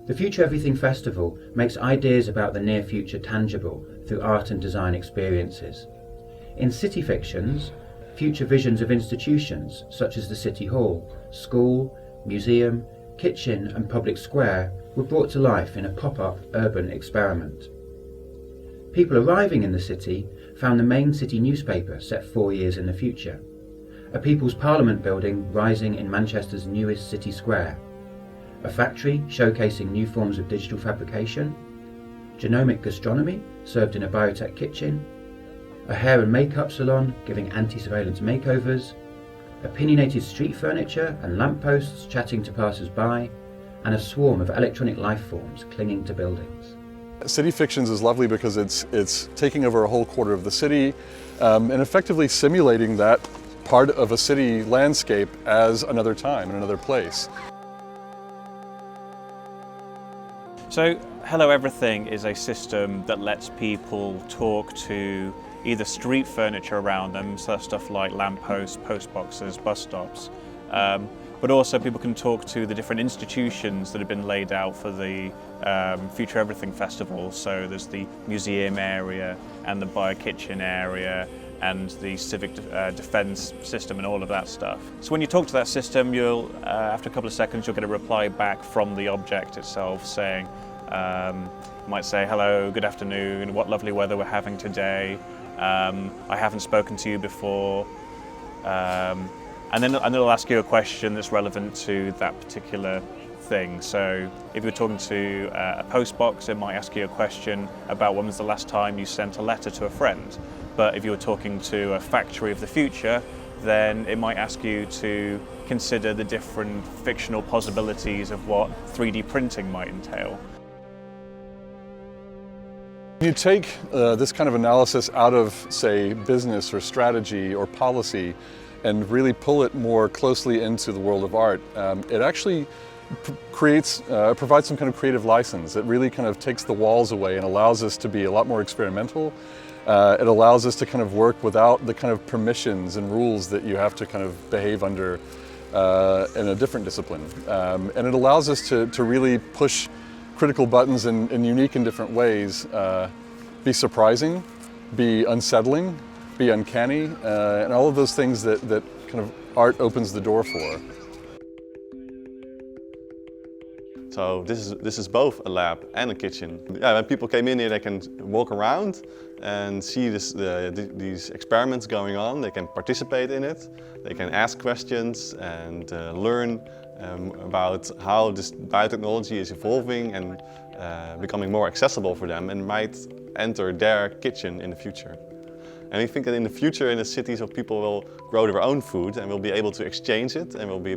The Future Everything Festival makes ideas about the near future tangible through art and design experiences. In city fictions, future visions of institutions such as the City Hall, school, museum, kitchen and public square were brought to life in a pop-up urban experiment. People arriving in the city found the main city newspaper set 4 years in the future, a People's Parliament building rising in Manchester's newest city square, a factory showcasing new forms of digital fabrication, genomic gastronomy served in a biotech kitchen, a hair and makeup salon giving anti-surveillance makeovers, opinionated street furniture and lampposts chatting to passers-by, and a swarm of electronic lifeforms clinging to buildings. City fictions is lovely because it's taking over a whole quarter of the city and effectively simulating that part of a city landscape as another time and another place. So Hello Everything is a system that lets people talk to either street furniture around them, so stuff like lampposts, post boxes, bus stops, but also people can talk to the different institutions that have been laid out for the Future Everything Festival. So there's the museum area and the bio kitchen area and the civic defence system and all of that stuff. So when you talk to that system, you'll, after a couple of seconds, you'll get a reply back from the object itself saying, you might say, hello, good afternoon, what lovely weather we're having today, I haven't spoken to you before, and then it'll ask you a question that's relevant to that particular thing. So if you're talking to a post box, it might ask you a question about when was the last time you sent a letter to a friend. But if you're talking to a factory of the future, then it might ask you to consider the different fictional possibilities of what 3D printing might entail. You take this kind of analysis out of, say, business or strategy or policy and really pull it more closely into the world of art. It actually provides some kind of creative license. It really kind of takes the walls away and allows us to be a lot more experimental. It allows us to kind of work without the kind of permissions and rules that you have to kind of behave under in a different discipline. And it allows us to really push critical buttons in unique and different ways, be surprising, be unsettling, be uncanny, and all of those things that kind of art opens the door for. So this is both a lab and a kitchen. Yeah, when people came in here, they can walk around and see these experiments going on. They can participate in it. They can ask questions and learn about how this biotechnology is evolving and becoming more accessible for them and might enter their kitchen in the future. And we think that in the future in the cities people will grow their own food and will be able to exchange it and will be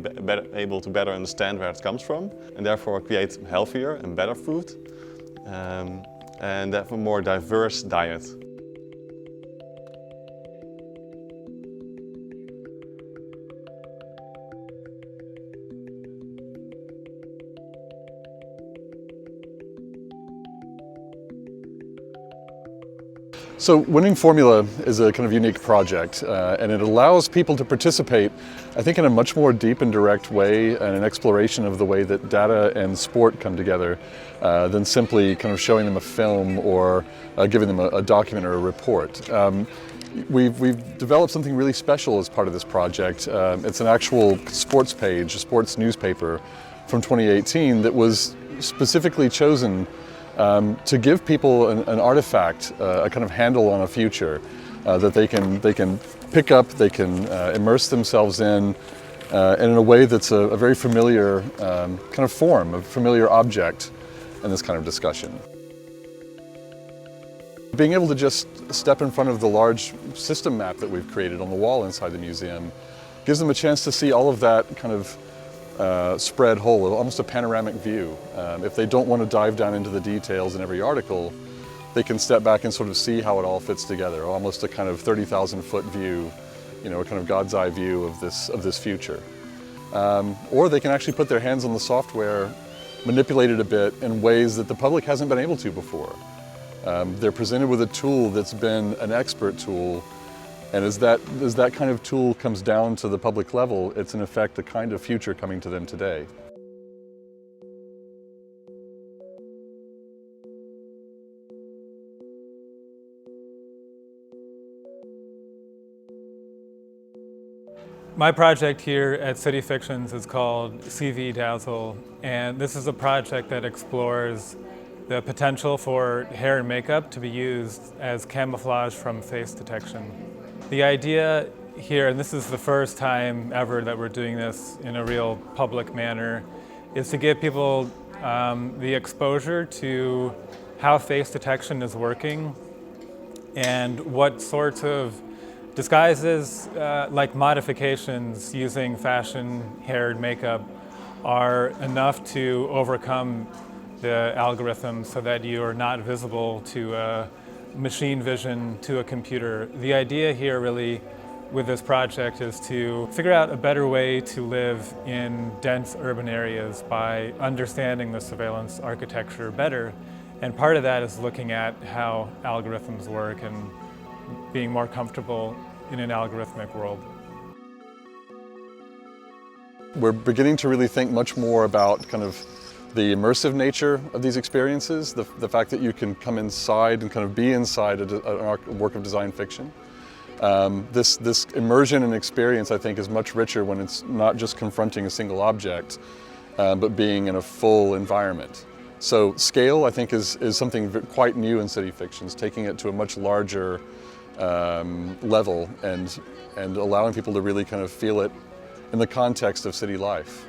able to better understand where it comes from and therefore create healthier and better food and have a more diverse diet. So Winning Formula is a kind of unique project and it allows people to participate, I think, in a much more deep and direct way and an exploration of the way that data and sport come together than simply kind of showing them a film or giving them a document or a report. We've developed something really special as part of this project. It's an actual sports page, a sports newspaper from 2018 that was specifically chosen to give people an artifact, a kind of handle on a future that they can pick up, they can immerse themselves in, and in a way that's a very familiar kind of form, a familiar object in this kind of discussion. Being able to just step in front of the large system map that we've created on the wall inside the museum gives them a chance to see all of that kind of spread whole, almost a panoramic view. If they don't want to dive down into the details in every article, they can step back and sort of see how it all fits together, almost a kind of 30,000-foot view, you know, a kind of God's eye view of this future. Or they can actually put their hands on the software, manipulate it a bit in ways that the public hasn't been able to before. They're presented with a tool that's been an expert tool. And as that kind of tool comes down to the public level, it's in effect the kind of future coming to them today. My project here at City Fictions is called CV Dazzle, and this is a project that explores the potential for hair and makeup to be used as camouflage from face detection. The idea here, and this is the first time ever that we're doing this in a real public manner, is to give people the exposure to how face detection is working and what sorts of disguises, like modifications using fashion, hair, and makeup, are enough to overcome the algorithm so that you are not visible to machine vision, to a computer. The idea here really with this project is to figure out a better way to live in dense urban areas by understanding the surveillance architecture better. And part of that is looking at how algorithms work and being more comfortable in an algorithmic world. We're beginning to really think much more about kind of the immersive nature of these experiences, the fact that you can come inside and kind of be inside a work of design fiction. This immersion and experience, I think, is much richer when it's not just confronting a single object, but being in a full environment. So scale, I think, is something quite new in City Fictions, taking it to a much larger level and allowing people to really kind of feel it in the context of city life.